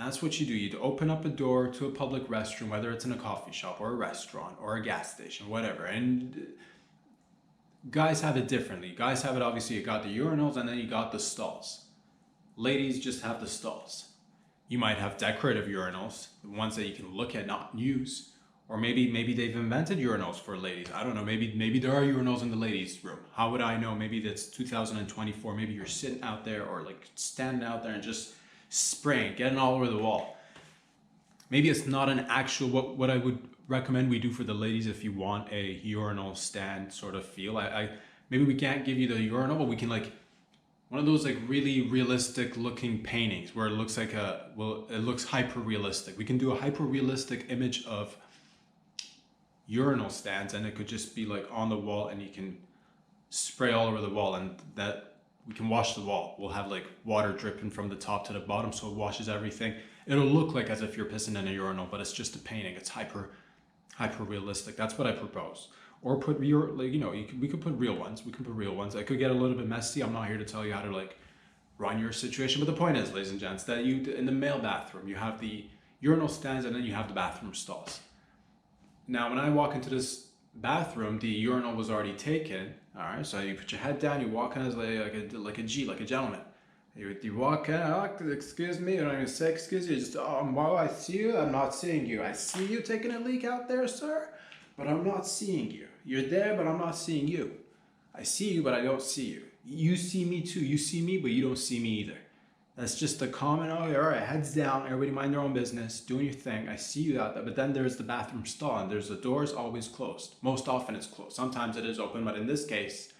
And that's what you do. You'd open up a door to a public restroom, whether it's in a coffee shop or a restaurant or a gas station, whatever. And guys have it differently. Guys have it, obviously, you got the urinals and then you got the stalls. Ladies just have the stalls. You might have decorative urinals, the ones that you can look at, not use. Or maybe they've invented urinals for ladies. I don't know. Maybe there are urinals in the ladies' room. How would I know? Maybe that's 2024. Maybe you're sitting out there or like standing out there and just spraying, getting all over the wall. Maybe it's not an actual, what I would recommend we do for the ladies if you want a urinal stand sort of feel. Maybe we can't give you the urinal, but we can like one of those like really realistic looking paintings where it looks like it looks hyper realistic. We can do a hyper realistic image of urinal stands, and it could just be like on the wall, and you can spray all over the wall, and that we can wash the wall. We'll have like water dripping from the top to the bottom, so it washes everything. It'll look like as if you're pissing in a urinal, but it's just a painting. It's hyper realistic. That's what I propose. Or put we could put real ones. We can put real ones. It could get a little bit messy. I'm not here to tell you how to like run your situation, but the point is, ladies and gents, that you in the male bathroom you have the urinal stands, and then you have the bathroom stalls. Now, when I walk into this bathroom, the urinal was already taken. All right, so you put your head down, you walk in as like a gentleman. You walk in, oh, excuse me, you don't even say excuse you, just, well, I see you, I'm not seeing you. I see you taking a leak out there, sir, but I'm not seeing you. You're there, but I'm not seeing you. I see you, but I don't see you. You see me too. You see me, but you don't see me either. That's just a common, all right, heads down, everybody mind their own business, doing your thing. I see you out there, but then there's the bathroom stall, and there's the doors always closed. Most often it's closed. Sometimes it is open, but in this case,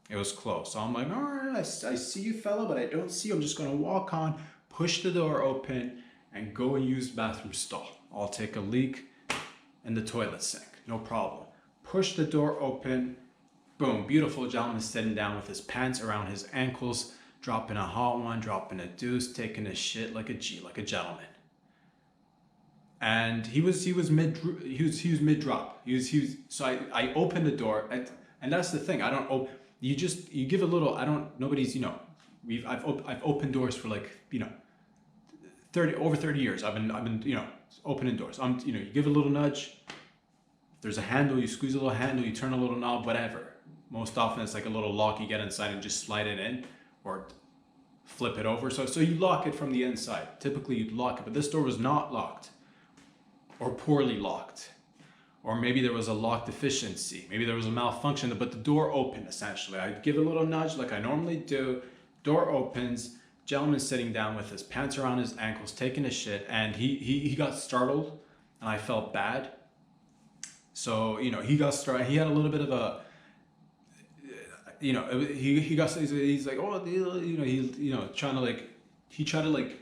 it was closed. So I'm like, all right, I see you, fella, but I don't see you. I'm just going to walk on, push the door open, and go and use the bathroom stall. I'll take a leak in the toilet sink, no problem. Push the door open, boom, beautiful gentleman sitting down with his pants around his ankles, dropping a hot one, dropping a deuce, taking a shit like a gentleman. And he was mid drop. So I opened the door, and that's the thing. I don't you give a little. Nobody's I've opened doors for like 30 years. I've been opening doors. You give a little nudge. There's a handle. You squeeze a little handle. You turn a little knob. Whatever. Most often it's like a little lock. You get inside and just slide it in, or flip it over. So you lock it from the inside. Typically you'd lock it, but this door was not locked, or poorly locked, or maybe there was a lock deficiency. Maybe there was a malfunction, but the door opened essentially. I give a little nudge like I normally do. Door opens. Gentleman sitting down with his pants around his ankles, taking a shit, and he got startled, and I felt bad. So he got startled. He had a little bit of a. He's like, oh, trying to like, he tried to like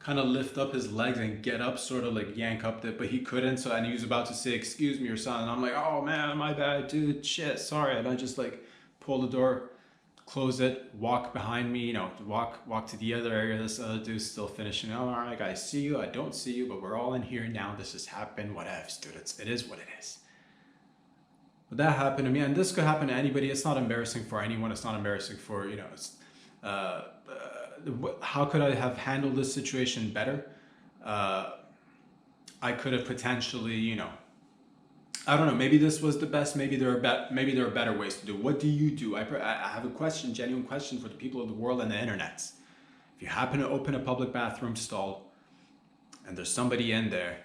kind of lift up his legs and get up, sort of like yank up that, but he couldn't. So, and he was about to say, excuse me or something. And I'm like, oh man, my bad, dude, shit, sorry. And I just like pull the door, close it, walk behind me, walk to the other area. This other dude's still finishing. Oh, all right, guys, see you. I don't see you, but we're all in here now. This has happened. Whatever, dude. It is what it is. But that happened to me, and this could happen to anybody. It's not embarrassing for anyone. It's not embarrassing for, how could I have handled this situation better? I could have potentially, I don't know, maybe this was the best. Maybe there are better ways to do. What do you do? I have a genuine question for the people of the world and the internet. If you happen to open a public bathroom stall and there's somebody in there,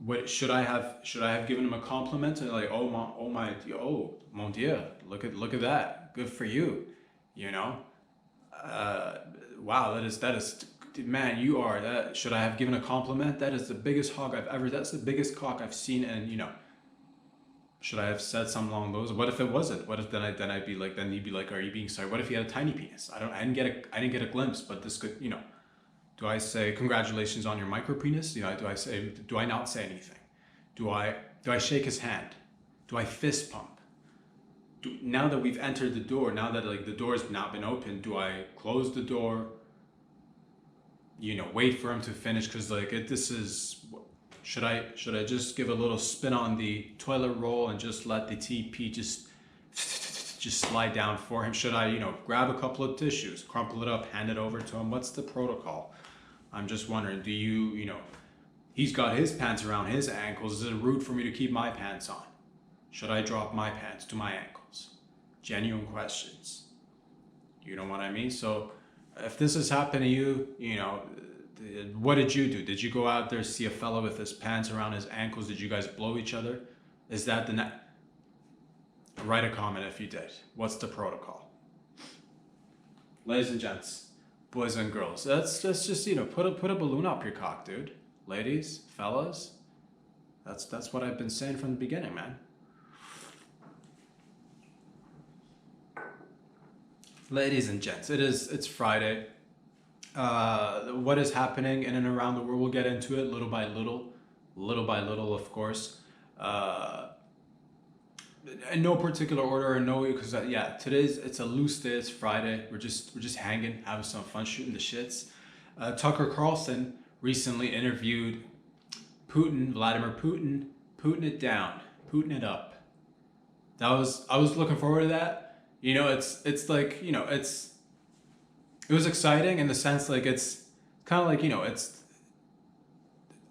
what should I have given him a compliment and like, oh mon Dieu, look at that, good for you, wow, that is man, you are that. Should I have given a compliment? That is the biggest hog that's the biggest cock I've seen. And should I have said something along those? What if it wasn't? What if then I'd be like, then he'd be like, are you being sorry? What if he had a tiny penis? I didn't get a glimpse, but this could, do I say congratulations on your micro penis? Do I not say anything? Do I shake his hand? Do I fist pump? Now that we've entered the door, now that like the door's not been opened, do I close the door? Wait for him to finish, because like should I just give a little spin on the toilet roll and just let the TP just slide down for him? Should I grab a couple of tissues, crumple it up, hand it over to him? What's the protocol? I'm just wondering, do you, he's got his pants around his ankles. Is it rude for me to keep my pants on? Should I drop my pants to my ankles? Genuine questions. You know what I mean? So if this has happened to you, what did you do? Did you go out there, see a fella with his pants around his ankles? Did you guys blow each other? Is that write a comment if you did. What's the protocol? Ladies and gents, boys and girls, that's just put a balloon up your cock, dude. Ladies, fellas, that's what I've been saying from the beginning, man. Ladies and gents, it's Friday. What is happening in and around the world, we'll get into it little by little, of course. In no particular order, because it's a loose day. It's Friday. We're just hanging, having some fun, shooting the shits. Tucker Carlson recently interviewed Vladimir Putin, putting it down, putting it up. I was looking forward to that. It's like, it was exciting in the sense, like, it's kind of like,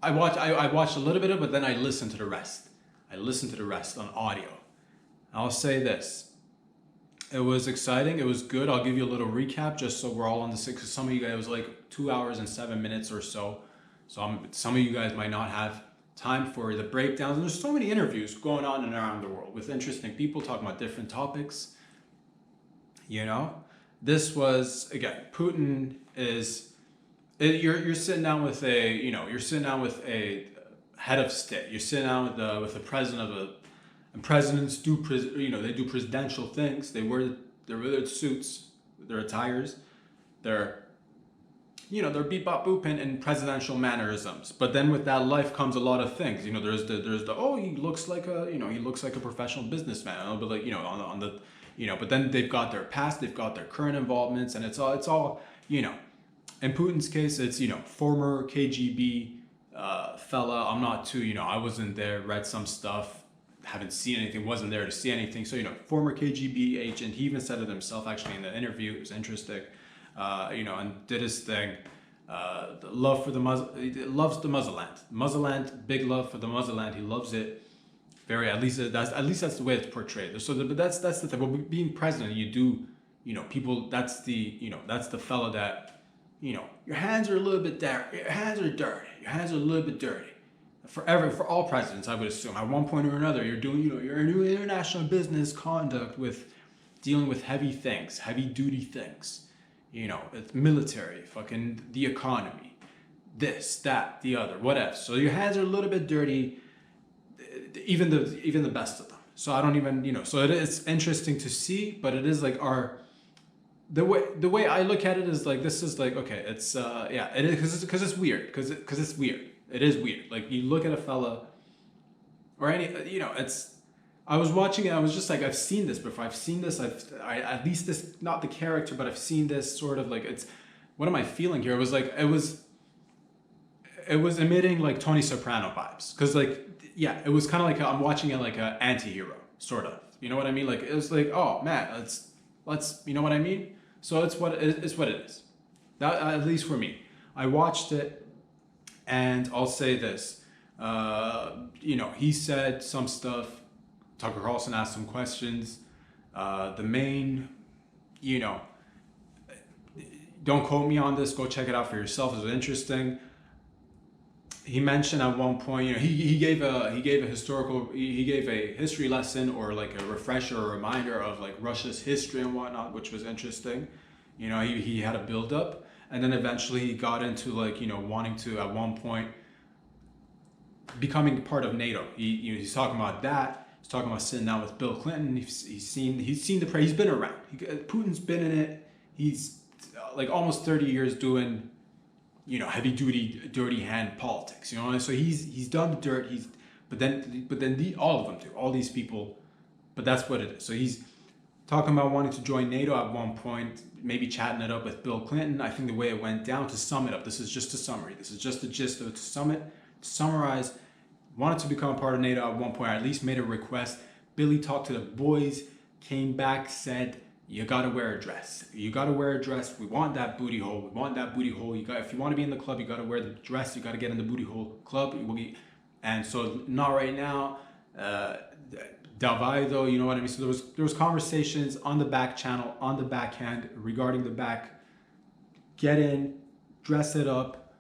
I watched a little bit of it, but then I listened to the rest. On audio. I'll say this. It was exciting. It was good. I'll give you a little recap just so we're all on the same, because some of you guys, it was like 2 hours and 7 minutes or so. So some of you guys might not have time for the breakdowns. And there's so many interviews going on and around the world with interesting people talking about different topics. This was, again, Putin is, you're sitting down with a head of state. You're sitting down with the president and presidents do they do presidential things. They wear their suits, their attires, their beep bop booping and presidential mannerisms. But then with that life comes a lot of things. There's the he looks like a professional businessman. And it'll be like, on the but then they've got their past, they've got their current involvements, and it's all in Putin's case, it's former KGB fella. I'm not too, I wasn't there, read some stuff, haven't seen anything, wasn't there to see anything. So, former KGB agent, he even said it himself actually in the interview. It was interesting, and did his thing. Love for the loves the Muzzleland, big love for the Muzzleland. He loves it. At least that's the way it's portrayed. So, but that's the thing. But being president, you do, people. That's the fella that, your hands are a little bit dirty. Your hands are dirty. Your hands are a little bit dirty. For all presidents, I would assume at one point or another, you're doing, you're in international business conduct with dealing with heavy things, heavy duty things. It's military, fucking the economy, this, that, the other, whatever. So your hands are a little bit dirty. Even the best of them. So I don't even, so it's interesting to see, but it is like the way I look at it is like, this is like, okay, it's it is because it's weird, because it's weird. It is weird. Like, you look at a fella or any, I was watching it, I was just like, I've seen this before. I've seen this, at least this, not the character, but I've seen this sort of like, what am I feeling here? It was like, it was emitting like Tony Soprano vibes. Because like, it was kind of like I'm watching it like an anti-hero, sort of. You know what I mean? Like, it was like, oh man, let's you know what I mean? So it's what it is. That, at least for me. I watched it, and I'll say this. He said some stuff. Tucker Carlson asked some questions. The main, don't quote me on this. Go check it out for yourself. It was interesting. He mentioned at one point, he gave a history lesson, or like a refresher or reminder of like Russia's history and whatnot, which was interesting. He had a build up, and then eventually he got into like, wanting to at one point becoming part of NATO. He's talking about that. He's talking about sitting down with Bill Clinton. He's seen the press. He's been around. Putin's been in it. He's like almost 30 years doing, heavy duty, dirty hand politics, So he's done the dirt. But then all of them do, all these people. But that's what it is. So he's talking about wanting to join NATO at one point, maybe chatting it up with Bill Clinton. I think the way it went down, to sum it up, this is just a summary. This is just the gist of it. To summarize, wanted to become a part of NATO at one point, or at least made a request. Billy talked to the boys, came back, said you gotta wear a dress. You gotta wear a dress. We want that booty hole. We want that booty hole. If you want to be in the club, you gotta wear the dress. You gotta get in the booty hole club. And so not right now. Davai though, you know what I mean. So there was conversations on the back channel, on the backhand regarding the back. Get in, dress it up,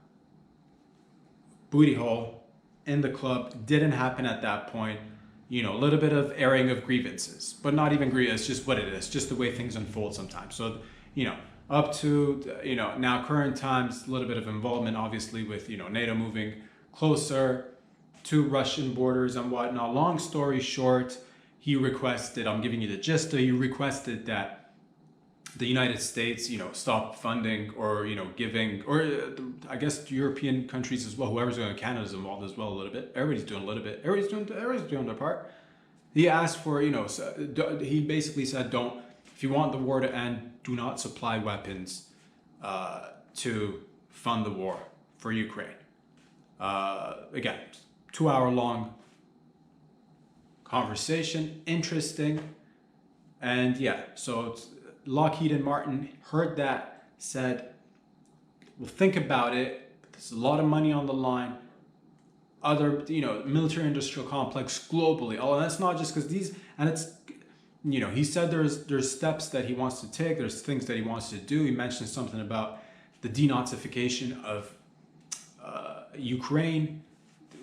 booty hole in the club. Didn't happen at that point. You know, a little bit of airing of grievances, but not even grievance. It's just what it is, just the way things unfold sometimes. So, you know, up to, you know, now current times, a little bit of involvement, obviously, with, you know, NATO moving closer to Russian borders and whatnot. Long story short, he requested, I'm giving you the gist, he requested that the United States, you know, stop funding or, you know, giving, or I guess European countries as well, whoever's going, Canada's involved as well a little bit. Everybody's doing a little bit. Everybody's doing their part. He asked for, you know, he basically said, if you want the war to end, do not supply weapons to fund the war for Ukraine. Again, 2-hour long conversation, interesting. And yeah, so it's, Lockheed and Martin heard that, said, well, think about it. There's a lot of money on the line. Other, you know, military industrial complex globally. Oh, and that's not just because these, and it's, you know, he said there's steps that he wants to take. There's things that he wants to do. He mentioned something about the denazification of Ukraine.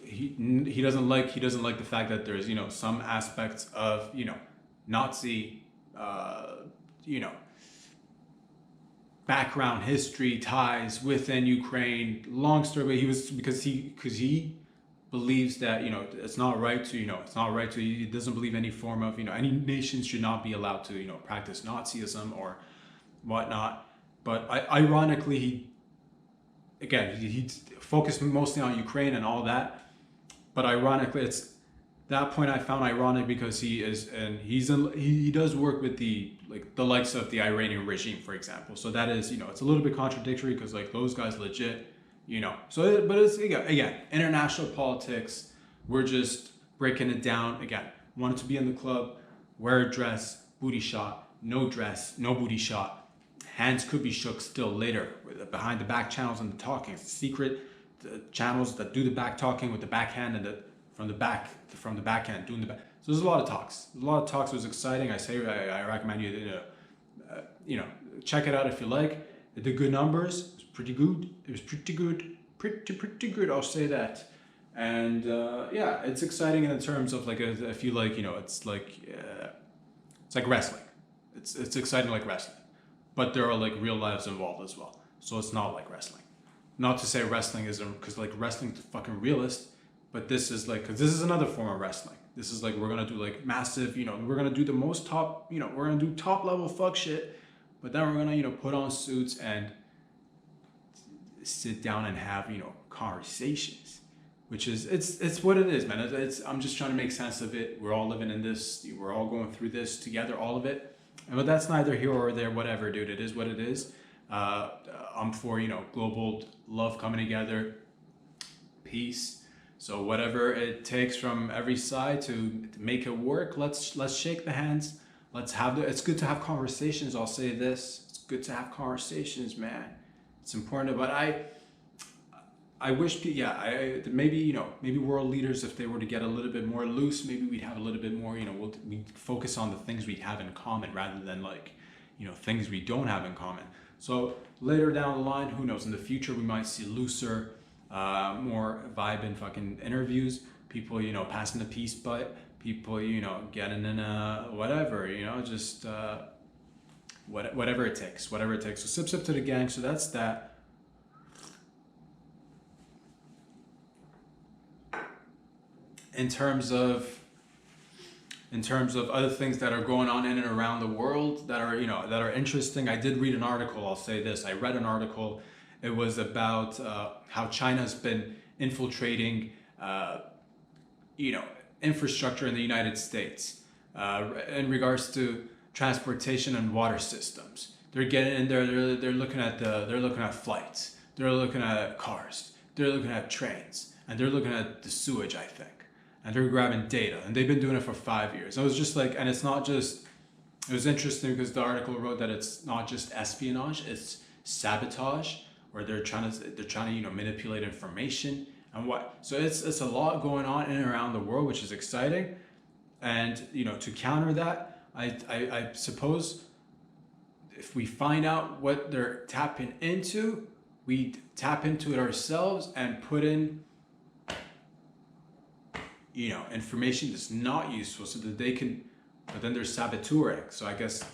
He doesn't like the fact that there's, you know, some aspects of, you know, Nazi you know, background, history, ties within Ukraine. Long story, because he believes that, you know, it's not right to, you know, he doesn't believe any form of, you know, any nations should not be allowed to, you know, practice Nazism or whatnot. But ironically, he focused mostly on Ukraine and all that. But ironically, it's that point I found ironic because he does work with the likes of the Iranian regime, for example. So that is, you know, it's a little bit contradictory because like those guys legit, you know. So but it's again international politics. We're just breaking it down again. Wanted to be in the club, wear a dress, booty shot, no dress, no booty shot. Hands could be shook still later behind the back channels and the talking. It's secret channels that do the back talking with the backhand and from the backhand doing the back. So there's a lot of talks. It was exciting. I recommend you you know, check it out if you like. It did good numbers. It was pretty good. Pretty good. I'll say that. And yeah, it's exciting in terms of like I feel like, you know, it's like wrestling. It's exciting like wrestling, but there are like real lives involved as well. So it's not like wrestling. Not to say wrestling isn't, because like wrestling is fucking realist. But this is like, because this is another form of wrestling. This is like, we're going to do like massive, you know, we're going to do the most top, you know, we're going to do top level fuck shit. But then we're going to, you know, put on suits and sit down and have, you know, conversations. Which is, it's what it is, man. I'm just trying to make sense of it. We're all living in this. We're all going through this together, all of it. But that's neither here or there, whatever, dude. It is what it is. I'm for, you know, global love coming together, peace. So whatever it takes from every side to make it work, let's shake the hands. It's good to have conversations. I'll say this. It's good to have conversations, man. It's important. But I wish, maybe, you know, maybe world leaders, if they were to get a little bit more loose, maybe we'd have a little bit more, you know, we'd focus on the things we have in common rather than like, you know, things we don't have in common. So later down the line, who knows, in the future, we might see looser, more vibing fucking interviews, people, you know, passing the peace butt, people, you know, getting in whatever, you know, just whatever it takes. So sip to the gang. So that's that. In terms of other things that are going on in and around the world that are, you know, that are interesting, I did read an article. I'll say this. I read an article. It was about how China's been infiltrating, you know, infrastructure in the United States in regards to transportation and water systems. They're getting in there. They're looking at flights. They're looking at cars. They're looking at trains, and they're looking at the sewage, I think. And they're grabbing data, and they've been doing it for 5 years. I was just like, and it's not just It was interesting because the article wrote that it's not just espionage, it's sabotage, where they're trying to manipulate information and what. So it's a lot going on in and around the world, which is exciting. And to counter that, I suppose if we find out what they're tapping into, we tap into it ourselves and put in information that's not useful so that they can, but then they're saboteuring. So I guess,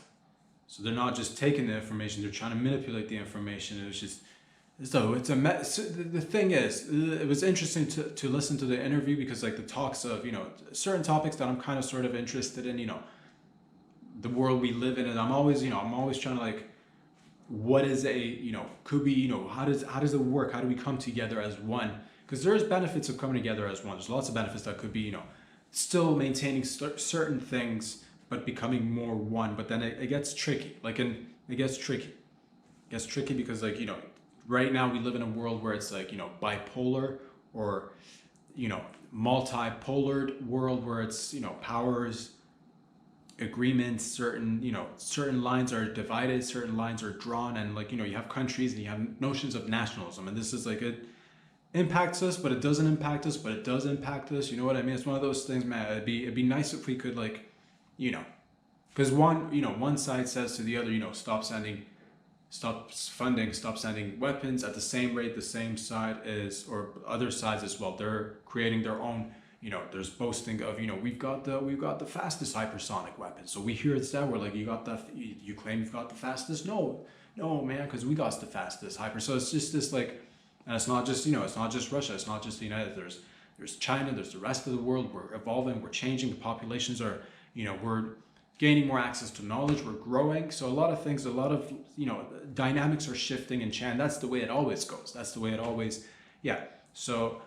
so they're not just taking the information, they're trying to manipulate the information. It's just, so it's so the thing is, it was interesting to listen to the interview because like the talks of, certain topics that I'm kind of sort of interested in, the world we live in, and I'm always trying to like, what is could be, how does it work? How do we come together as one? Because there's benefits of coming together as one. There's lots of benefits that could be, still maintaining certain things, but becoming more one. But then it gets tricky. It gets tricky. It gets tricky because like, right now we live in a world where it's like, bipolar or, multipolar world where it's, powers, agreements, certain lines are divided, certain lines are drawn, and like, you have countries and you have notions of nationalism. And this is like, it impacts us, but it doesn't impact us, but it does impact us. You know what I mean? It's one of those things, man. It'd be nice if we could like, because one side says to the other, stop funding, stop sending weapons at the same rate the same side is, or other sides as well. They're creating their own, there's boasting of, we've got the fastest hypersonic weapons. So we hear it said, we're like, you claim you've got the fastest? No, man, because we got the fastest hyper. So it's just this like, and it's not just, it's not just Russia, it's not just the United, there's China, there's the rest of the world. We're evolving, we're changing, the populations are, we're gaining more access to knowledge, we're growing. So a lot of things, a lot of, dynamics are shifting and change. That's the way it always goes. That's the way it always, yeah. So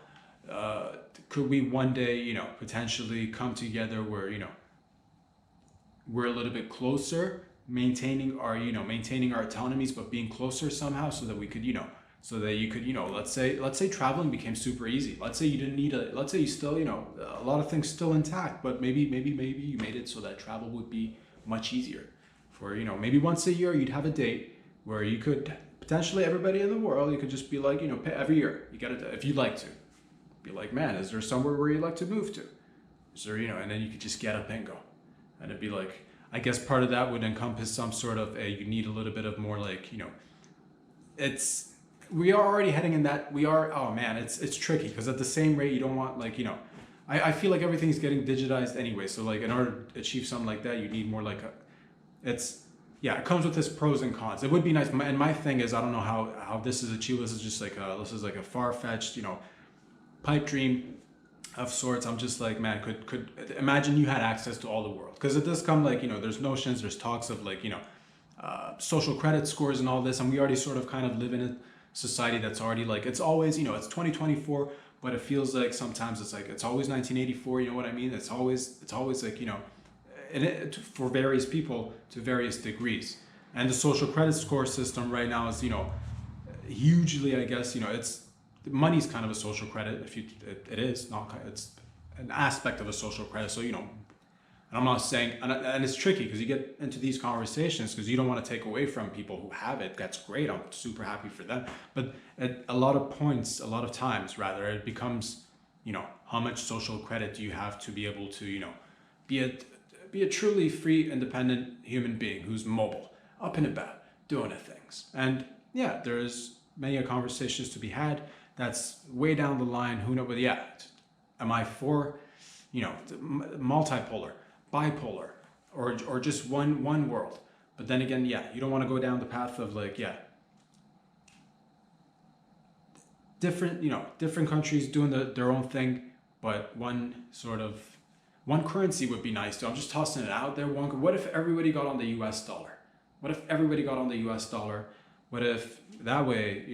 could we one day, potentially come together where, we're a little bit closer, maintaining our autonomies, but being closer somehow so that we could, so that you could, let's say traveling became super easy. Let's say you didn't need let's say you still, a lot of things still intact, but maybe you made it so that travel would be much easier. For, maybe once a year you'd have a date where you could potentially, everybody in the world, you could just be like, pay every year. You gotta, if you'd like to. Be like, man, is there somewhere where you'd like to move to? Is there, and then you could just get up and go. And it'd be like, I guess part of that would encompass some sort of you need a little bit of more like, we are already heading in that, oh man, it's tricky because at the same rate, you don't want like, I feel like everything's getting digitized anyway. So like in order to achieve something like that, you need more like it comes with its pros and cons. It would be nice. And my thing is, I don't know how this is achieved. This is just like a far-fetched, pipe dream of sorts. I'm just like, man, could imagine you had access to all the world, because it does come like, there's notions, there's talks of like, social credit scores and all this, and we already sort of kind of live in a society that's already like, it's always, it's 2024, but it feels like sometimes it's like it's always 1984. You know what I mean? It's always like, and for various people to various degrees. And the social credit score system right now is, hugely, I guess, it's, money's kind of a social credit. It is not, it's an aspect of a social credit. So, and I'm not saying, and it's tricky because you get into these conversations because you don't want to take away from people who have it. That's great. I'm super happy for them. But at a lot of times, it becomes, how much social credit do you have to be able to, be a truly free, independent human being who's mobile, up and about, doing things. And yeah, there's many conversations to be had. That's way down the line. Who knows? But yeah, am I for, multipolar, bipolar, or just one world? But then again, yeah, you don't want to go down the path of like, different countries doing their own thing, but one currency would be nice too. I'm just tossing it out there. What if everybody got on the US dollar? What if everybody got on the US dollar? What if that way,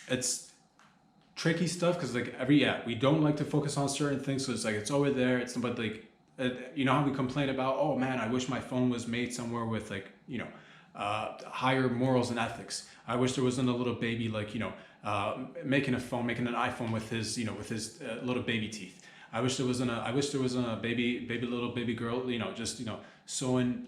it's tricky stuff because like we don't like to focus on certain things, so it's like it's over there. But like, how we complain about, oh man, I wish my phone was made somewhere with like, higher morals and ethics. I wish there wasn't a little baby like, making an iPhone with his, little baby teeth. I wish there wasn't a little baby girl, just sewing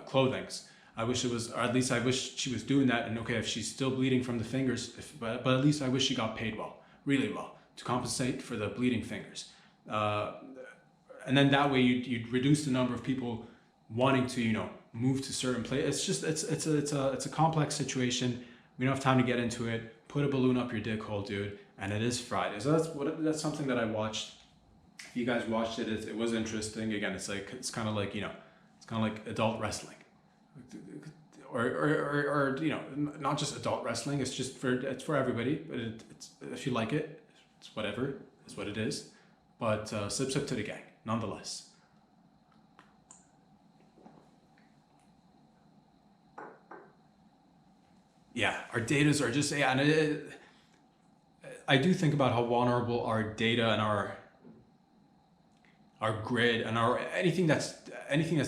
clothings. I wish it was, or at least I wish she was doing that. And okay, if she's still bleeding from the fingers, but at least I wish she got paid well, really well, to compensate for the bleeding fingers. And then that way you'd reduce the number of people wanting to move to certain places. It's a complex situation. We don't have time to get into it. Put a balloon up your dick hole, dude. And it is Friday, so that's something that I watched. If you guys watched it, it was interesting. Again, it's kind of like adult wrestling, or not just adult wrestling. It's for everybody. But it's if you like it, it's whatever. It's what it is. But sip to the gang, nonetheless. Yeah, our datas are just, and I do think about how vulnerable our data and our grid and anything that's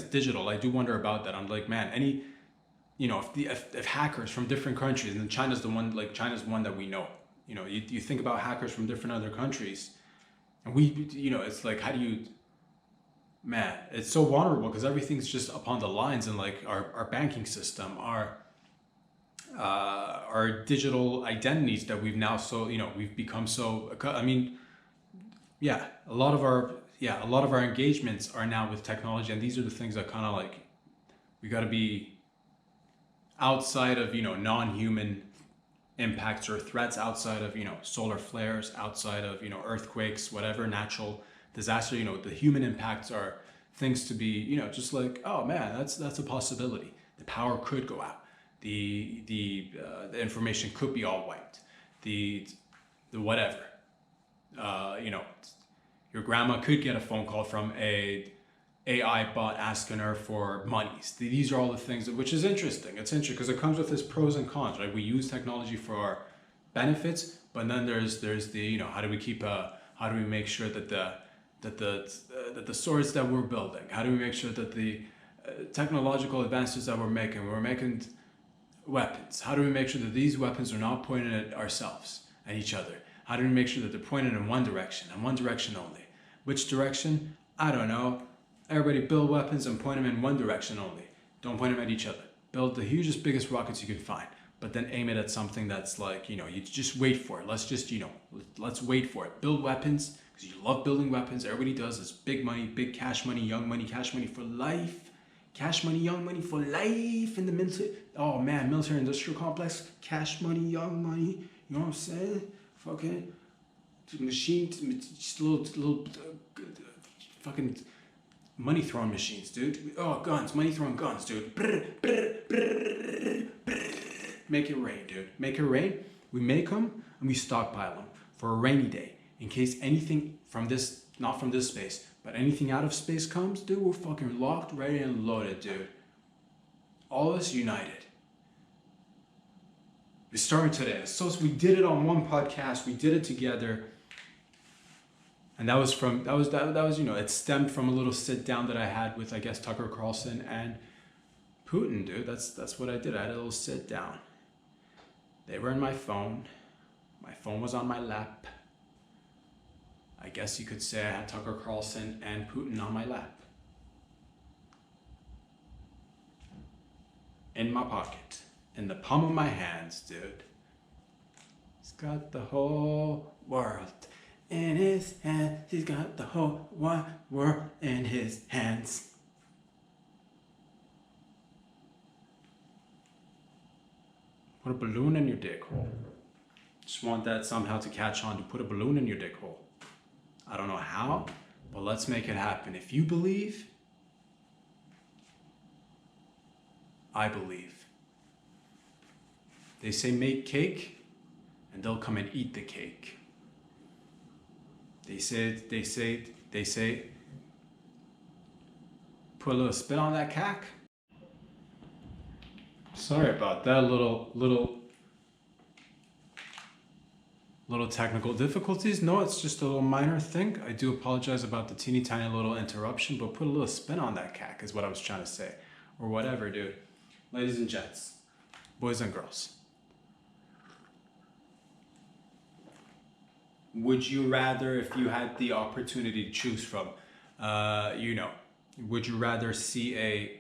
digital. I do wonder about that. I'm like, man, if hackers from different countries, and China's one that we know. You think about hackers from different other countries, and it's like, how do you, man, it's so vulnerable because everything's just upon the lines, and like our banking system, our digital identities that we've now we've become so, a lot of our engagements are now with technology, and these are the things that kind of like we got to be outside of non-human impacts or threats, outside of solar flares, outside of earthquakes, whatever natural disaster. The human impacts are things to be just like, oh man, that's a possibility. The power could go out. The information could be all wiped. The whatever. Your grandma could get a phone call from a AI bot asking her for monies. These are all the things which is interesting. It's interesting because it comes with its pros and cons, right? We use technology for our benefits, but then there's the how do we make sure that the swords that we're building, how do we make sure that the technological advances that we're making weapons, how do we make sure that these weapons are not pointed at ourselves and each other? How do we make sure that they're pointed in one direction and one direction only? Which direction? I don't know. Everybody build weapons and point them in one direction only. Don't point them at each other. Build the hugest, biggest rockets you can find, but then aim it at something that's like, you just wait for it. Let's just, let's wait for it. Build weapons because you love building weapons. Everybody does. It's big money, big cash money, young money, cash money for life. Cash money, young money for life in the military. Oh man, military industrial complex. Cash money, young money. You know what I'm saying? Fucking machines, just little fucking money throwing machines, dude. Oh, guns, money throwing guns, dude. Make it rain, dude. Make it rain. We make them and we stockpile them for a rainy day in case anything from this, not from this space, but anything out of space comes, dude. We're fucking locked, ready, and loaded, dude. All of us united. We started today. So we did it on one podcast. We did it together. And that was it stemmed from a little sit down that I had with, I guess, Tucker Carlson and Putin, dude. That's what I did. I had a little sit down. They were in my phone. My phone was on my lap. I guess you could say I had Tucker Carlson and Putin on my lap. In my pocket. In the palm of my hands, dude. He's got the whole world in his hands. He's got the whole wide world in his hands. Put a balloon in your dick hole. Just want that somehow to catch on, to put a balloon in your dick hole. I don't know how, but let's make it happen. If you believe, I believe. They say make cake, and they'll come and eat the cake. They say, put a little spin on that cack. Sorry about that, little technical difficulties. No, it's just a little minor thing. I do apologize about the teeny tiny little interruption, but put a little spin on that cack is what I was trying to say. Or whatever, dude. Ladies and gents, boys and girls. would you rather, if you had the opportunity to choose from, would you rather see a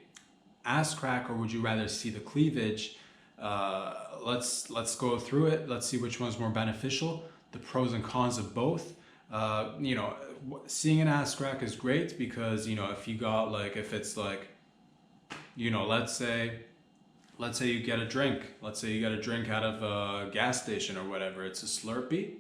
ass crack or would you rather see the cleavage? Let's go through it. Let's see which one's more beneficial. The pros and cons of both. Seeing an ass crack is great because if you got like if it's like let's say you get a drink. Let's say you get a drink out of a gas station or whatever. It's a Slurpee.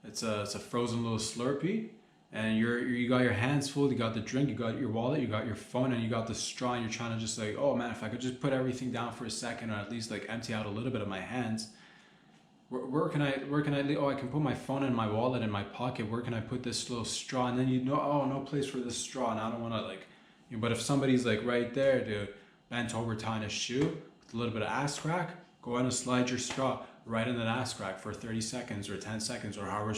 It's a frozen little Slurpee, and you got your hands full. You got the drink. You got your wallet. You got your phone, and you got the straw. And you're trying to just like, oh man, if I could just put everything down for a second, or at least like empty out a little bit of my hands. Where can I leave? Oh, I can put my phone in my wallet in my pocket. Where can I put this little straw? And then oh, no place for this straw, and I don't want to like. But if somebody's like right there, dude, bent over tying a shoe with a little bit of ass crack, go ahead and slide your straw right in that ass crack for 30 seconds or 10 seconds or however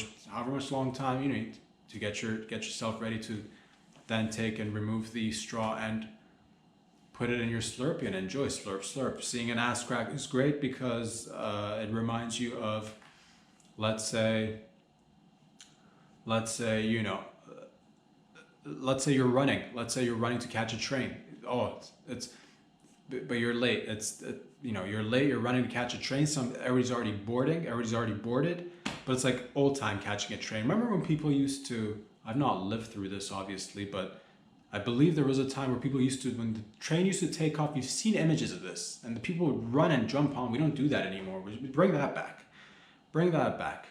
much long time you need to get yourself ready to then take and remove the straw and put it in your Slurpee and enjoy slurp slurp. Seeing an ass crack is great because it reminds you of, let's say let's say you're running. Let's say you're running to catch a train. Oh, but you're late. You're late. You're running to catch a train. Everybody's already boarded. But it's like old time catching a train. Remember when people used to? I've not lived through this, obviously, but I believe there was a time where people used to, when the train used to take off. You've seen images of this, and the people would run and jump on. We don't do that anymore. We bring that back. Bring that back.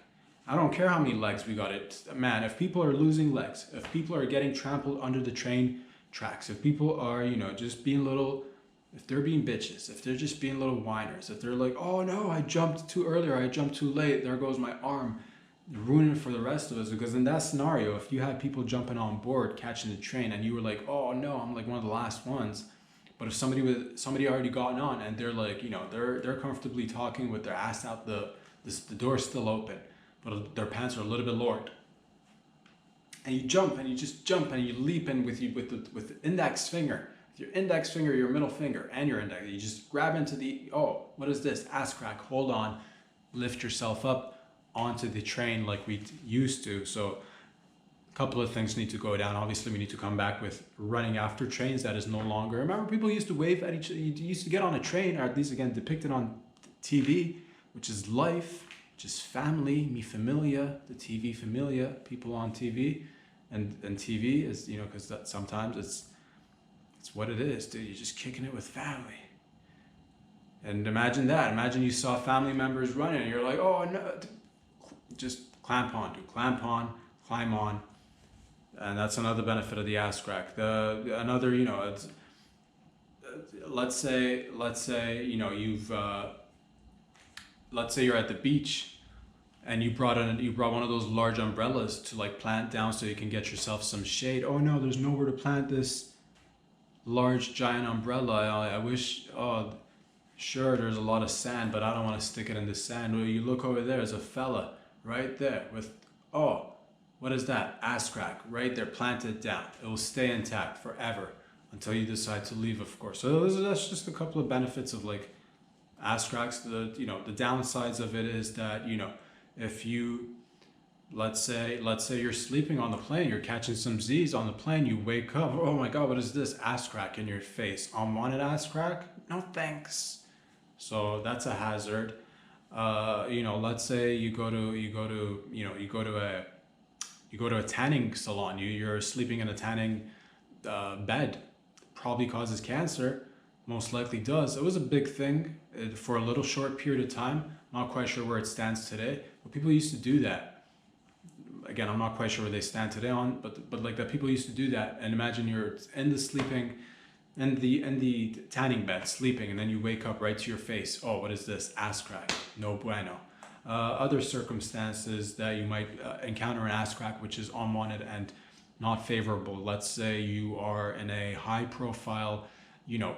I don't care how many legs we got. Man, if people are losing legs, if people are getting trampled under the train tracks, if people are, just being little, if they're being bitches, if they're just being little whiners, if they're like, oh no, I jumped too early or I jumped too late, there goes my arm, ruining it for the rest of us. Because in that scenario, if you had people jumping on board, catching the train, and you were like, oh no, I'm like one of the last ones. But if somebody already gotten on and they're like, they're comfortably talking with their ass out, the door's still open, but their pants are a little bit lowered, and you jump and you just jump and you leap in with the index finger, your index finger, your middle finger, and your index. You just grab into what is this? Ass crack. Hold on, lift yourself up onto the train like we used to. So a couple of things need to go down. Obviously, we need to come back with running after trains. That is no longer. Remember, people used to wave at each other. You used to get on a train, or at least again depicted on TV, which is life, which is family, mi familia, the TV familia, people on TV, and TV is, because that sometimes it's what it is, dude. You're just kicking it with family. And imagine that. Imagine you saw family members running, and you're like, oh no, just clamp on, dude. Clamp on, climb on. And that's another benefit of the ass crack. It's, let's say you're at the beach and you brought one of those large umbrellas to like plant down so you can get yourself some shade. Oh no, there's nowhere to plant this large giant umbrella. I wish, sure, there's a lot of sand, but I don't want to stick it in the sand. Well, you look over there, there's a fella right there with, what is that? Ass crack right there, planted down. It will stay intact forever until you decide to leave, of course. So that's just a couple of benefits of like ass cracks. The downsides of it is that, if you, let's say you're sleeping on the plane, you're catching some Z's on the plane, you wake up, oh my God, what is this? Ass crack in your face. Unwanted ass crack? No thanks. So that's a hazard. Let's say you go to a tanning salon. You're sleeping in a tanning bed. Probably causes cancer. Most likely does. It was a big thing for a little short period of time. Not quite sure where it stands today, but people used to do that. Again, I'm not quite sure where they stand today but like that, people used to do that. And imagine you're in the tanning bed sleeping, and then you wake up right to your face. Oh, what is this? Ass crack. No bueno. Other circumstances that you might encounter an ass crack, which is unwanted and not favorable. Let's say you are in a high profile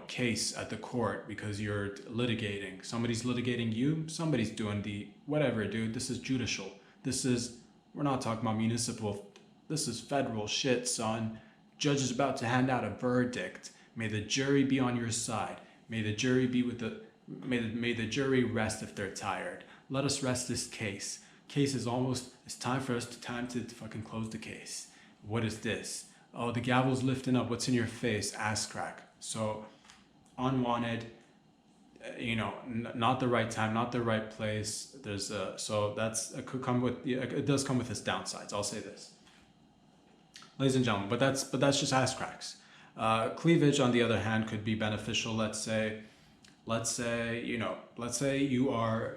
case at the court because you're litigating. Somebody's litigating you. Somebody's doing the whatever, dude. This is judicial. We're not talking about municipal. This is federal shit, son. Judge is about to hand out a verdict. May the jury be on your side. May the jury be may the jury rest if they're tired. Let us rest this case. Case is almost, it's time for us time to fucking close the case. What is this? Oh, the gavel's lifting up. What's in your face? Ass crack. So unwanted, not the right time, not the right place. So it could come with, it does come with its downsides. I'll say this, ladies and gentlemen, but that's just ass cracks. Cleavage, on the other hand, could be beneficial. Let's say you are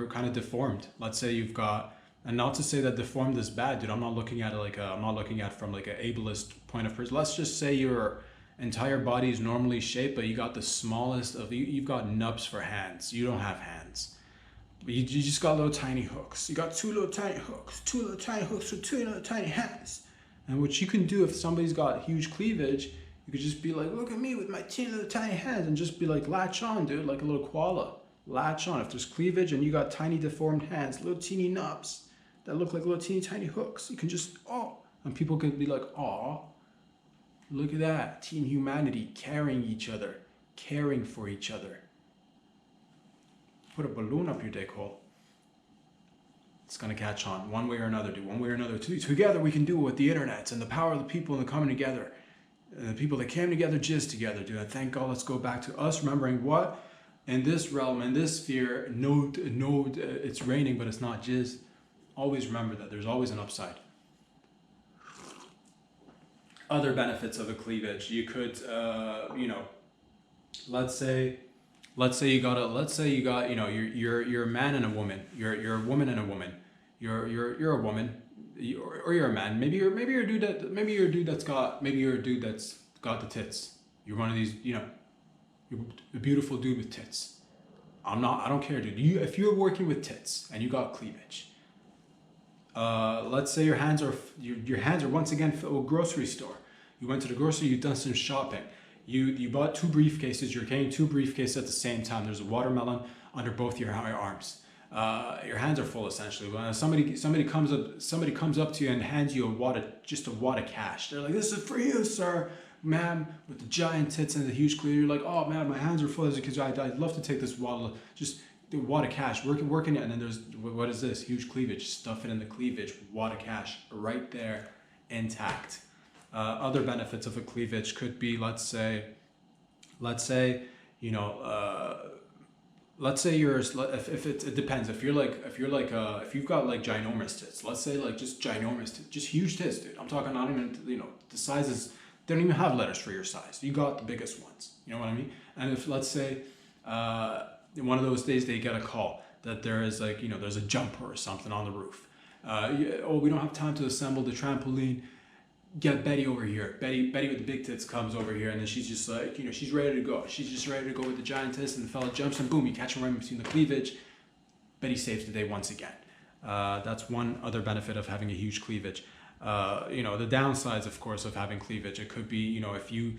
kind of deformed. Let's say you've got, and not to say that deformed is bad, dude. I'm not looking at it I'm not looking at it from like an ableist point of view. Let's just say your entire body is normally shaped, but you got the smallest of you've got nubs for hands. You don't have hands. You just got little tiny hooks. You got two little tiny hooks for two little tiny hands. And what you can do if somebody's got huge cleavage, you could just be like, look at me with my teeny little tiny hands, and just be like, latch on, dude, like a little koala. Latch on. If there's cleavage and you got tiny deformed hands, little teeny nubs that look like little teeny tiny hooks, you can just, and people can be like, look at that. Team humanity, carrying each other, caring for each other. Put a balloon up your dick hole. It's gonna catch on one way or another, dude. One way or another. Together we can do it with the internet and the power of the people and the coming together. And the people that came together, jizz together, dude. And thank God, let's go back to us remembering what? In this realm, in this sphere, it's raining, but it's not jizz. Always remember that there's always an upside. Other benefits of a cleavage, you could, let's say you got, you're a man and a woman. You're a woman and a woman. You're a woman, or you're a man. Maybe you're a dude that's got the tits. You're one of these, you're a beautiful dude with tits. I don't care, dude. If you're working with tits and you got cleavage, let's say your hands are once again filled with grocery store. You went to the grocery, you've done some shopping. You bought two briefcases, you're carrying two briefcases at the same time. There's a watermelon under both your arms. Your hands are full essentially. When somebody comes up to you and hands you a wad of cash. They're like, this is for you, sir, ma'am, with the giant tits and the huge cleavage. You're like, oh man, my hands are full because I'd love to take this wad of cash, working it, and then there's, what is this? Huge cleavage. Stuff it in the cleavage, wad of cash, right there, intact. Other benefits of a cleavage could be, let's say it depends. If you've got like ginormous tits, let's say like just ginormous tits, just huge tits, dude. I'm talking not even, the sizes, they don't even have letters for your size. You got the biggest ones. You know what I mean? And if, let's say, one of those days they get a call that there is like, there's a jumper or something on the roof. We don't have time to assemble the trampoline. Get Betty over here. Betty with the big tits comes over here, and then she's just like, she's ready to go. She's just ready to go with the giant tits, and the fella jumps, and boom, you catch him right between the cleavage. Betty saves the day once again. That's one other benefit of having a huge cleavage. The downsides, of course, of having cleavage, it could be, if you,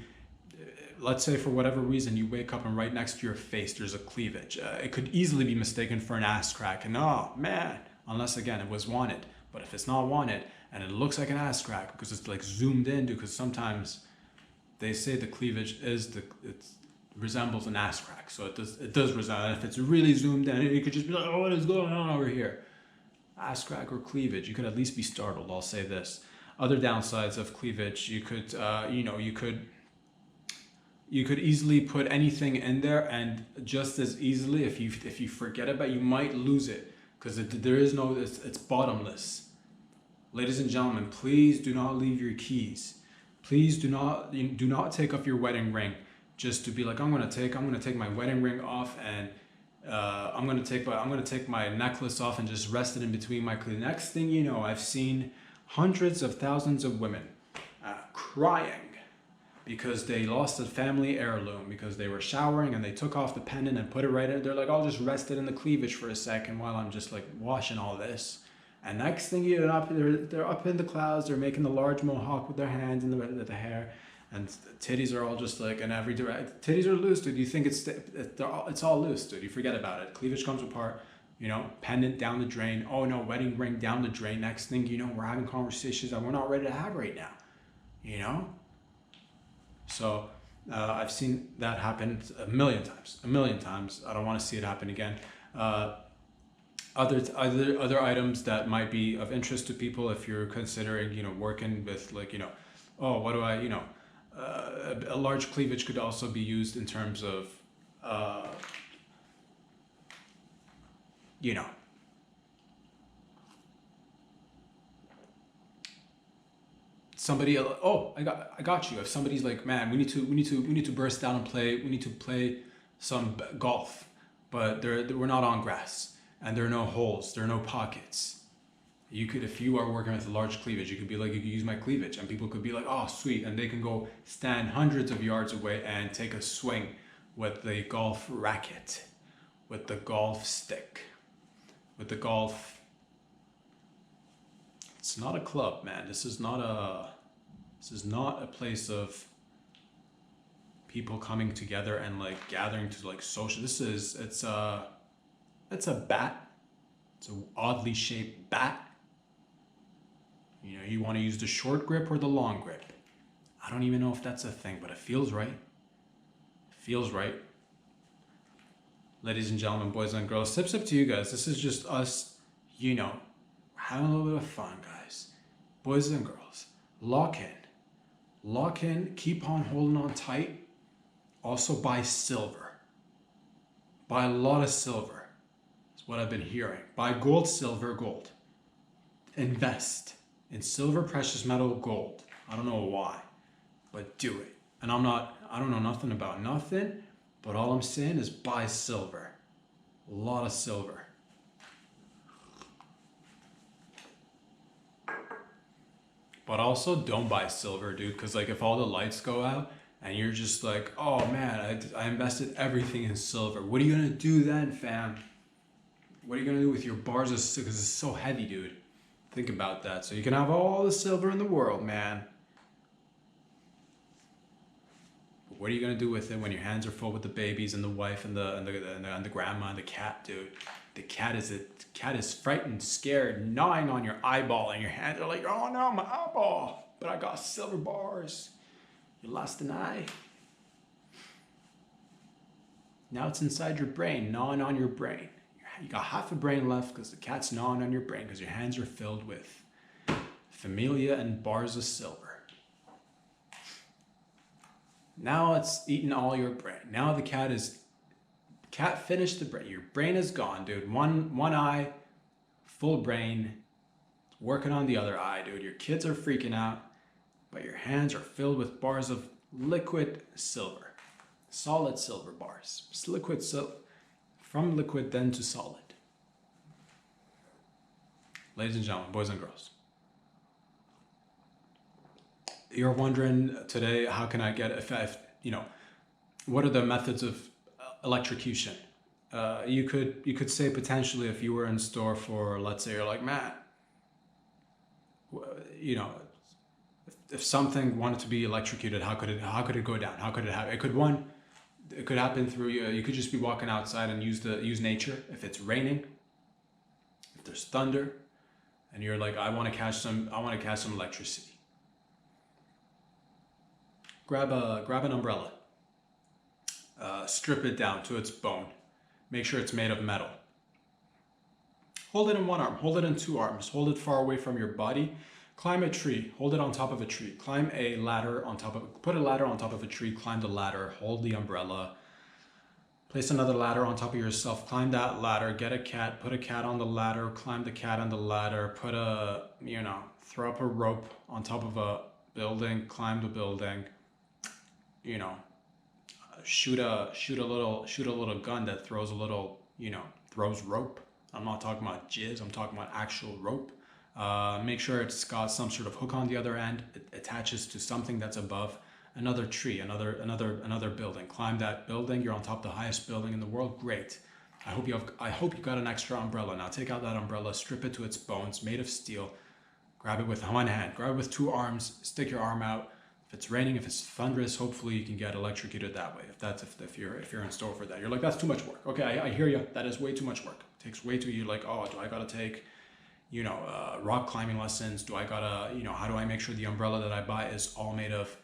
let's say for whatever reason, you wake up and right next to your face, there's a cleavage. It could easily be mistaken for an ass crack, and oh man, unless again, it was wanted. But if it's not wanted, and it looks like an ass crack because it's like zoomed in, because sometimes they say the cleavage resembles an ass crack, so it does resemble. And if it's really zoomed in, you could just be like, oh, what is going on over here? Ass crack or cleavage, you could at least be startled. I'll say this. Other downsides of cleavage, you could easily put anything in there, and just as easily, if you forget about it, you might lose it, because it's bottomless. Ladies and gentlemen, please do not leave your keys. Please do not take off your wedding ring just to be like, I'm gonna take my wedding ring off, and I'm gonna take my necklace off and just rest it in between my cleavage. Next thing you know, I've seen hundreds of thousands of women crying because they lost a family heirloom, because they were showering and they took off the pendant and put it right in. They're like, I'll just rest it in the cleavage for a second while I'm just like washing all this. And next thing you know, they're up in the clouds. They're making the large mohawk with their hands in the hair, and the titties are all just like in every direction. Titties are loose, dude. You think it's all loose, dude. You forget about it. Cleavage comes apart. Pendant down the drain. Oh no, wedding ring down the drain. Next thing you know, we're having conversations that we're not ready to have right now. So I've seen that happen a million times. I don't want to see it happen again. Other items that might be of interest to people if you're considering, working with like, oh, what do I, a large cleavage could also be used in terms of, you know, somebody, oh, I got you. If somebody's like, man, we need to burst down and play, we need to play some golf, but we're not on grass and there are no holes, there are no pockets. You could, if you are working with a large cleavage, you could be like, you could use my cleavage, and people could be like, oh, sweet, and they can go stand hundreds of yards away and take a swing with the golf racket, with the golf stick, with the golf. It's not a club, man. This is not a place of people coming together and like gathering to like social. It's a bat. It's an oddly shaped bat. You want to use the short grip or the long grip. I don't even know if that's a thing, but it feels right. It feels right. Ladies and gentlemen, boys and girls, tips up to you guys. This is just us, having a little bit of fun, guys. Boys and girls, lock in. Lock in, keep on holding on tight. Also buy silver. Buy a lot of silver. That's what I've been hearing. Buy gold, silver, gold. Invest in silver, precious metal, gold. I don't know why, but do it. And I don't know nothing about nothing, but all I'm saying is buy silver. A lot of silver. But also don't buy silver, dude, because like if all the lights go out and you're just like, oh man, I invested everything in silver. What are you gonna do then, fam? What are you gonna do with your bars? Because it's so heavy, dude. Think about that. So you can have all the silver in the world, man. But what are you gonna do with it when your hands are full with the babies and the wife and the grandma and the cat, dude? The cat is frightened, scared, gnawing on your eyeball, and your hands are like, oh no, my eyeball! But I got silver bars. You lost an eye. Now it's inside your brain, gnawing on your brain. You got half a brain left because the cat's gnawing on your brain because your hands are filled with familia and bars of silver. Now it's eaten all your brain. Now the cat finished the brain. Your brain is gone, dude. One eye, full brain, working on the other eye, dude. Your kids are freaking out, but your hands are filled with bars of liquid silver. Solid silver bars. It's liquid silver. From liquid then to solid. Ladies and gentlemen, boys and girls. You're wondering today, how can I get, what are the methods of electrocution? You could say potentially if you were in store for, let's say you're like, man, if something wanted to be electrocuted, how could it go down? How could it happen? It could happen through you could just be walking outside and use nature. If it's raining, if there's thunder, and you're like, I want to catch some electricity. Grab an umbrella. Strip it down to its bone. Make sure it's made of metal. Hold it in one arm, hold it in two arms, hold it far away from your body. Climb a tree, hold it on top of a tree. Climb a ladder put a ladder on top of a tree, climb the ladder, hold the umbrella. Place another ladder on top of yourself, climb that ladder, get a cat, put a cat on the ladder, climb the cat on the ladder, throw up a rope on top of a building, climb the building, shoot a little gun that throws throws rope. I'm not talking about jizz, I'm talking about actual rope. Make sure it's got some sort of hook on the other end. It attaches to something that's above another tree, another building. Climb that building. You're on top of the highest building in the world. Great. I hope you got an extra umbrella. Now take out that umbrella, strip it to its bones, made of steel. Grab it with one hand. Grab it with two arms. Stick your arm out. If it's raining, if it's thunderous, hopefully you can get electrocuted that way. If you're in store for that, you're like, that's too much work. Okay, I hear you. That is way too much work. It takes way too. You're like, oh, do I gotta take rock climbing lessons? Do I gotta, how do I make sure the umbrella that I buy is all made of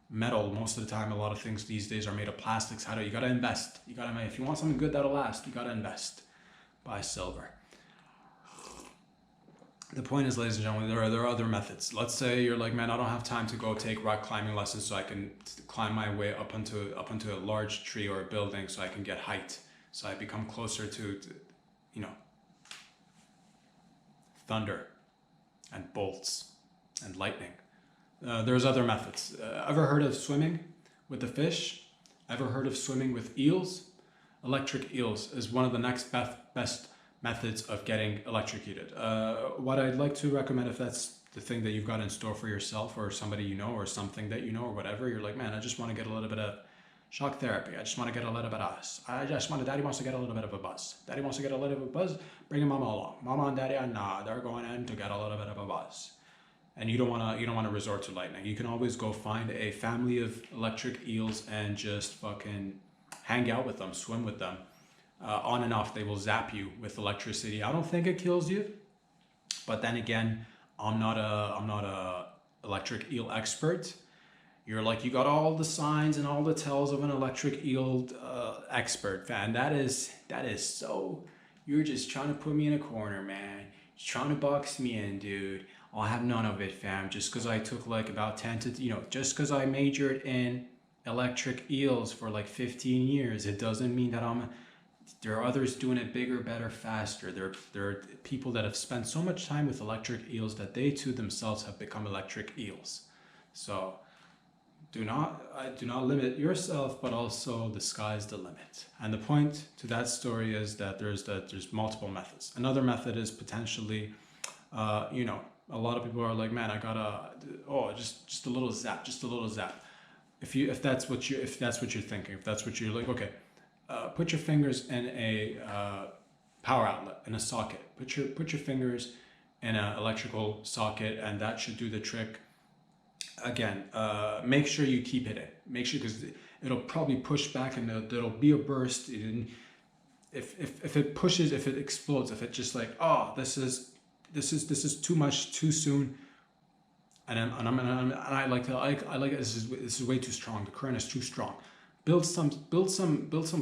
metal? Most of the time, a lot of things these days are made of plastics. You gotta invest. If you want something good that'll last, you gotta invest. Buy silver. The point is, ladies and gentlemen, there are other methods. Let's say you're like, man, I don't have time to go take rock climbing lessons so I can climb my way up onto a large tree or a building so I can get height, so I become closer to you know, thunder and bolts and lightning. There's other methods. Ever heard of swimming with the fish? Ever heard of swimming with eels? Electric eels is one of the next best methods of getting electrocuted. What I'd like to recommend, if that's the thing that you've got in store for yourself or somebody you know or something that you know or whatever, you're like, man, I just want to get a little bit of shock therapy. I just want to get a little bit of us. Daddy wants to get a little bit of a buzz. Daddy wants to get a little bit of a buzz. Bring mama along. Mama and daddy, nah, they're going in to get a little bit of a buzz. And you don't want to resort to lightning. You can always go find a family of electric eels and just fucking hang out with them, swim with them. On and off, they will zap you with electricity. I don't think it kills you, but then again, I'm not a electric eel expert. You're like, you got all the signs and all the tells of an electric eel expert, fan. That is so. You're just trying to put me in a corner, man. You're trying to box me in, dude. I'll have none of it, fam. Just because I took like about 10 to, just because I majored in electric eels for like 15 years, it doesn't mean that there are others doing it bigger, better, faster. There are people that have spent so much time with electric eels that they too themselves have become electric eels. So do not limit yourself, but also the sky's the limit. And the point to that story is that there's multiple methods. Another method is potentially, a lot of people are like, man, I gotta, just a little zap, If that's what you're thinking, if that's what you're like, okay, put your fingers in a power outlet, in a socket. Put your fingers in an electrical socket, and that should do the trick. Again, make sure you keep it in. Make sure, because it'll probably push back, and there'll be a burst. If it pushes, if it explodes, if it just like, oh, this is too much too soon, and I like this is way too strong. The current is too strong. Build some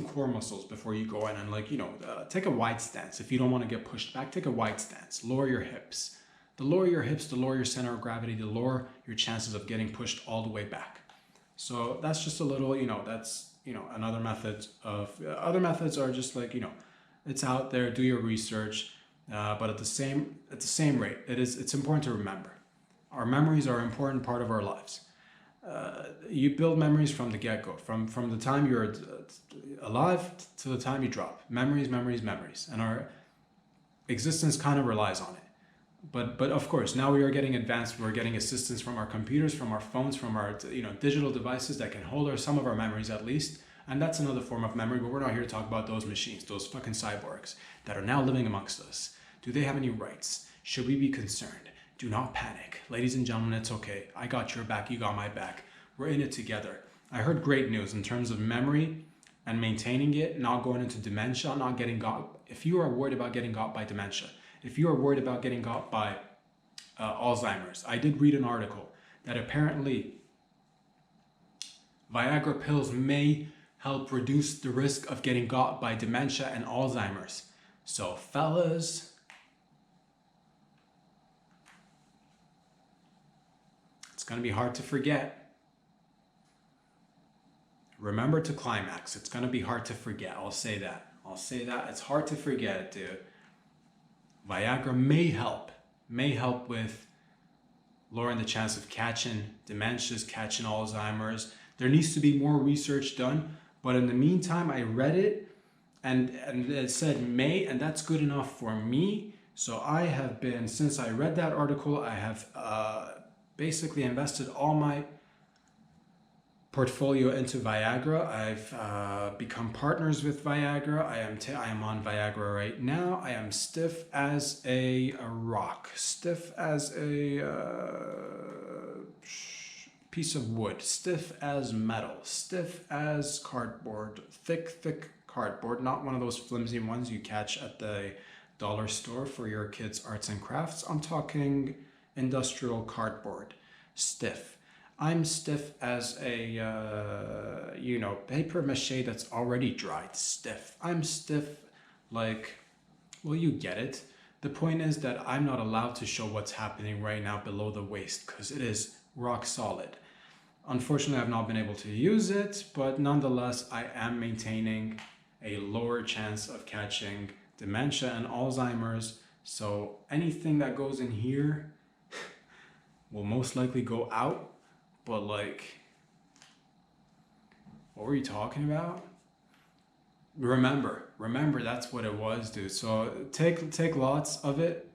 core muscles before you go in, and take a wide stance. If you don't want to get pushed back, take a wide stance. Lower your hips. The lower your hips, the lower your center of gravity, the lower your chances of getting pushed all the way back. So that's just a little, that's another method of. Other methods are just like, it's out there. Do your research, but at the same rate, it's important to remember. Our memories are an important part of our lives. You build memories from the get-go, from the time you're alive to the time you drop. Memories, and our existence kind of relies on it. But of course, now we are getting advanced. We're getting assistance from our computers, from our phones, from our digital devices that can hold some of our memories at least. And that's another form of memory. But we're not here to talk about those machines, those fucking cyborgs that are now living amongst us. Do they have any rights? Should we be concerned? Do not panic. Ladies and gentlemen, it's okay. I got your back, you got my back. We're in it together. I heard great news in terms of memory and maintaining it, not going into dementia, not getting got. If you are worried about getting got by dementia, if you are worried about getting got by Alzheimer's, I did read an article that apparently Viagra pills may help reduce the risk of getting got by dementia and Alzheimer's. So fellas, it's going to be hard to forget. Remember to climax. It's going to be hard to forget. I'll say that. It's hard to forget, dude. Viagra may help with lowering the chance of catching dementias, catching Alzheimer's. There needs to be more research done. But in the meantime, I read it and it said may, and that's good enough for me. So I have been, since I read that article, I have basically invested all my portfolio into Viagra. I've become partners with Viagra. I am on Viagra right now. I am stiff as a rock, stiff as a piece of wood, stiff as metal, stiff as cardboard, thick cardboard, not one of those flimsy ones you catch at the dollar store for your kids' arts and crafts. I'm talking industrial cardboard, stiff. I'm stiff as a, paper mache that's already dried, stiff. I'm stiff like, well, you get it. The point is that I'm not allowed to show what's happening right now below the waist because it is rock solid. Unfortunately, I've not been able to use it, but nonetheless, I am maintaining a lower chance of catching dementia and Alzheimer's. So anything that goes in here will most likely go out. But like, what were you talking about? Remember, that's what it was, dude. So take lots of it.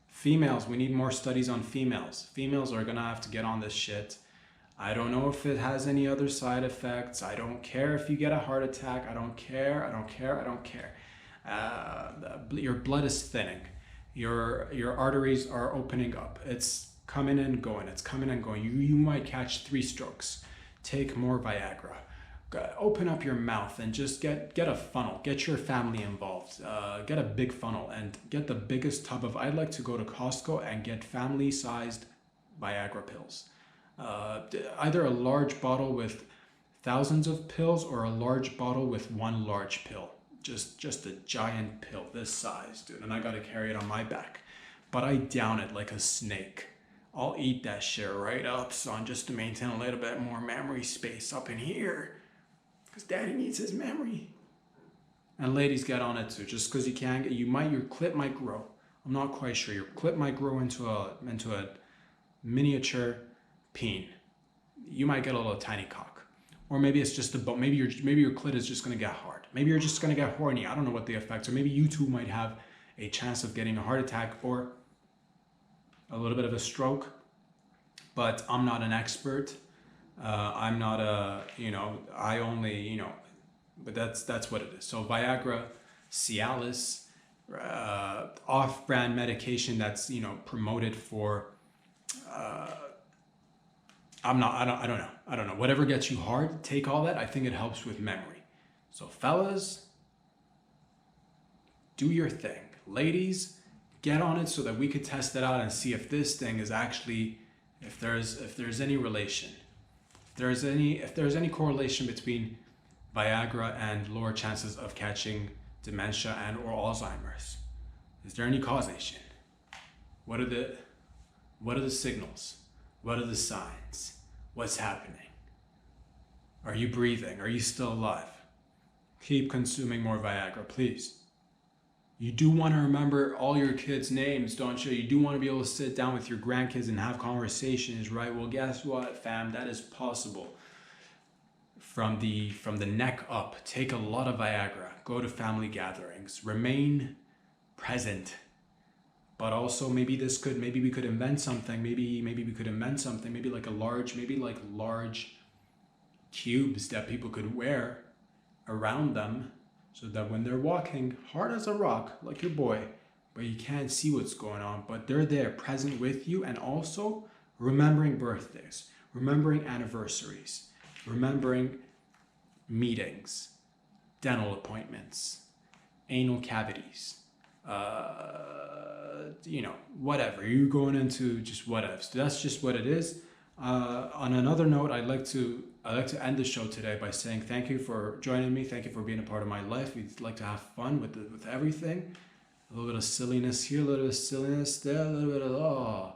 Females, we need more studies on females. Females are gonna have to get on this shit. I don't know if it has any other side effects. I don't care if you get a heart attack. I don't care. Your blood is thinning. Your arteries are opening up. It's coming and going. You might catch 3 strokes. Take more Viagra. Open up your mouth and just get a funnel. Get your family involved. Get a big funnel and get the biggest tub of. I'd like to go to Costco and get family-sized Viagra pills. Either a large bottle with thousands of pills or a large bottle with 1 large pill. Just a giant pill this size, dude. And I gotta carry it on my back. But I down it like a snake. I'll eat that shit right up, son, just to maintain a little bit more memory space up in here. Because daddy needs his memory. And ladies, get on it too. Just because you can, your clit might grow. I'm not quite sure. Your clit might grow into a miniature peen. You might get a little tiny cock. Or maybe it's just maybe your clit is just gonna get hard. Maybe you're just gonna get horny. I don't know what the effects are. Maybe you too might have a chance of getting a heart attack or a little bit of a stroke. But I'm not an expert. I'm not I only, but that's what it is. So Viagra, Cialis, off-brand medication that's, promoted for, I don't know. Whatever gets you hard, take all that. I think it helps with memory. So fellas, do your thing. Ladies, get on it so that we could test it out and see if this thing is actually, if there's any relation. If there's any correlation between Viagra and lower chances of catching dementia and or Alzheimer's. Is there any causation? What are the signals? What are the signs? What's happening? Are you breathing? Are you still alive? Keep consuming more Viagra, please. You do want to remember all your kids' names, don't you? You do want to be able to sit down with your grandkids and have conversations, right? Well, guess what, fam? That is possible. From the neck up, take a lot of Viagra. Go to family gatherings. Remain present. But also maybe we could invent something. Maybe we could invent something. Maybe like large cubes that people could wear around them, so that when they're walking hard as a rock, like your boy, but you can't see what's going on, but they're there present with you, and also remembering birthdays, remembering anniversaries, remembering meetings, dental appointments, anal cavities, whatever. You're going into just whatever. So that's just what it is. On another note, I'd like to end the show today by saying thank you for joining me. Thank you for being a part of my life. We'd like to have fun with everything. A little bit of silliness here, a little bit of silliness there, a little bit of,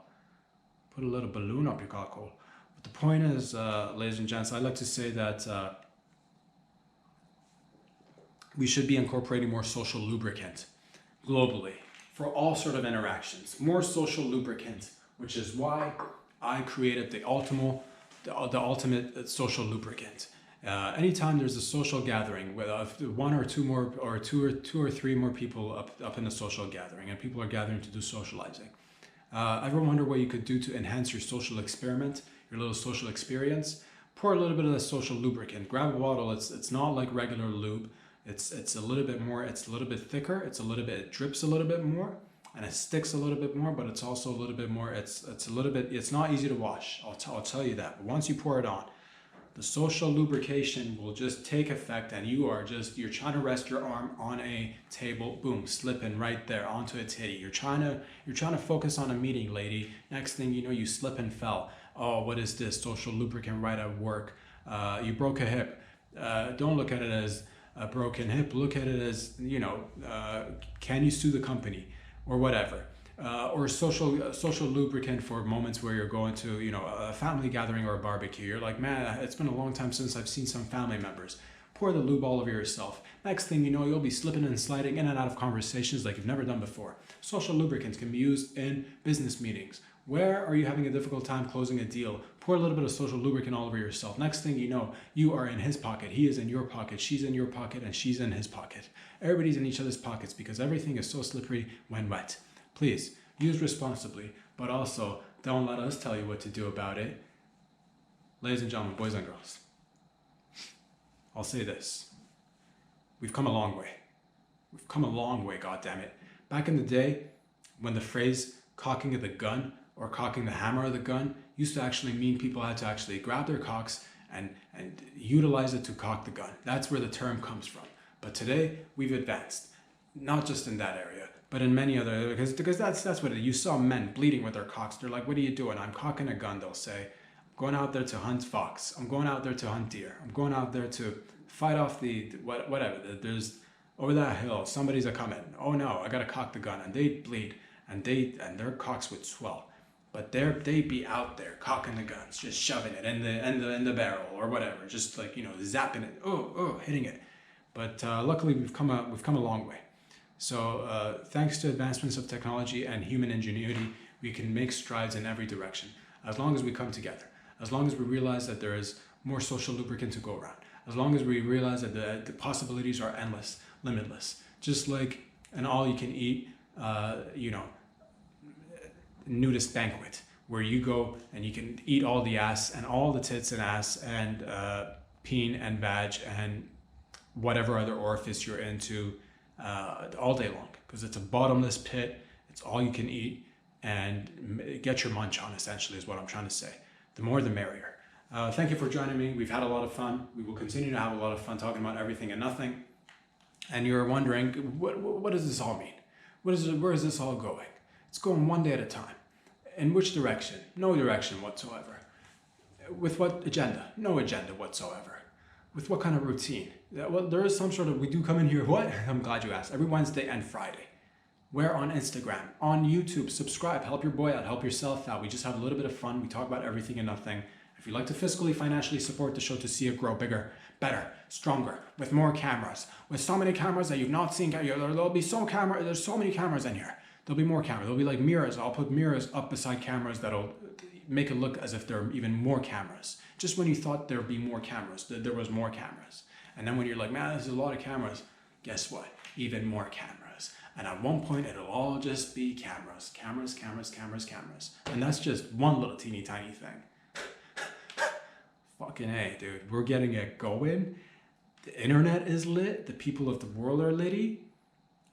put a little balloon up your cockhole. But the point is, ladies and gents, I'd like to say that we should be incorporating more social lubricant globally for all sort of interactions. More social lubricant, which is why I created the ultimate social lubricant. Anytime there's a social gathering with one or two more, or two or three more people up in the social gathering, and people are gathering to do socializing. Ever wonder what you could do to enhance your social experiment, your little social experience? Pour a little bit of the social lubricant. Grab a bottle. It's not like regular lube. It's a little bit more. It's a little bit thicker. It drips a little bit more, and it sticks a little bit more. But it's also a little bit more. It's a little bit. It's not easy to wash. I'll tell you that. But once you pour it on, the social lubrication will just take effect, and you're trying to rest your arm on a table, boom, slipping right there onto a titty. You're trying to focus on a meeting, lady. Next thing you know, you slip and fell. Oh, what is this? Social lubricant right at work. You broke a hip. Don't look at it as a broken hip. Look at it as, can you sue the company? or whatever. Or social lubricant for moments where you're going to, you know, a family gathering or a barbecue. You're like, man, it's been a long time since I've seen some family members. Pour the lube all over yourself. Next thing you know, you'll be slipping and sliding in and out of conversations like you've never done before. Social lubricants can be used in business meetings. Where are you having a difficult time closing a deal? Pour a little bit of social lubricant all over yourself. Next thing you know, you are in his pocket, he is in your pocket, she's in your pocket, and she's in his pocket. Everybody's in each other's pockets because everything is so slippery when wet. Please, use responsibly, but also don't let us tell you what to do about it. Ladies and gentlemen, boys and girls, I'll say this. We've come a long way. We've come a long way, goddammit. Back in the day, when the phrase cocking of the gun or cocking the hammer of the gun used to actually mean people had to actually grab their cocks and utilize it to cock the gun. That's where the term comes from. But today, we've advanced. Not just in that area, but in many other areas, because that's what it is. You saw men bleeding with their cocks. They're like, what are you doing? I'm cocking a gun, they'll say. I'm going out there to hunt fox. I'm going out there to hunt deer. I'm going out there to fight off whatever. There's over that hill, somebody's a coming. Oh no, I gotta cock the gun. And they bleed, and their cocks would swell. But they'd be out there cocking the guns, just shoving it in the barrel or whatever, just like, you know, zapping it, hitting it. But luckily we've come a long way. So thanks to advancements of technology and human ingenuity, we can make strides in every direction, as long as we come together, as long as we realize that there is more social lubricant to go around, as long as we realize that the possibilities are endless, limitless, just like an all-you-can-eat, nudist banquet, where you go and you can eat all the ass and all the tits and ass and peen and vag and whatever other orifice you're into, all day long, because it's a bottomless pit. It's all you can eat, and get your munch on, essentially, is what I'm trying to say. The more the merrier. Thank you for joining me. We've had a lot of fun. We will continue to have a lot of fun talking about everything and nothing. And you're wondering, what does this all mean? Where is this all going? It's going one day at a time. In which direction? No direction whatsoever. With what agenda? No agenda whatsoever. With what kind of routine? Well, there is some sort of, we do come in here, what? I'm glad you asked. Every Wednesday and Friday. Where? On Instagram, on YouTube. Subscribe, help your boy out, help yourself out. We just have a little bit of fun. We talk about everything and nothing. If you'd like to fiscally, financially support the show to see it grow bigger, better, stronger, with more cameras, with so many cameras that you've not seen, there's so many cameras in here. There'll be more cameras. There'll be like mirrors. I'll put mirrors up beside cameras that'll make it look as if there are even more cameras. Just when you thought there'd be more cameras, there was more cameras. And then when you're like, man, there's a lot of cameras, guess what? Even more cameras. And at one point, it'll all just be cameras. Cameras. And that's just one little teeny tiny thing. Fucking A, dude. We're getting it going. The internet is lit. The people of the world are litty.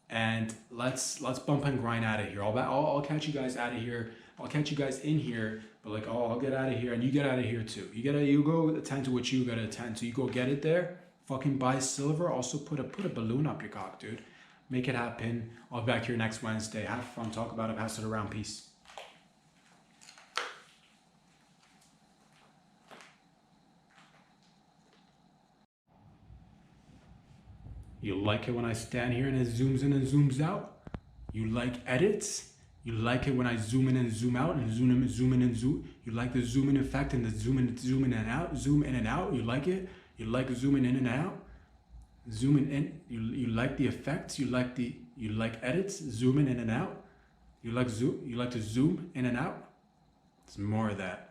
And let's bump and grind out of here. I'll catch you guys out of here. I'll catch you guys in here, but like, I'll get out of here and you get out of here too. You go attend to what you gotta attend to. You go get it there. Fucking buy silver. Also put a balloon up your cock, dude. Make it happen. I'll be back here next Wednesday. Have fun. Talk about it. Pass it around. Peace. You like it when I stand here and it zooms in and zooms out? You like edits? You like it when I zoom in and zoom out and zoom in and zoom? You like the zoom in effect and the zoom in and out? Zoom in and out? You like it? You like zooming in and out? Zooming in? You like the effects? You like edits? Zooming in and out? You like to zoom in and out? It's more of that.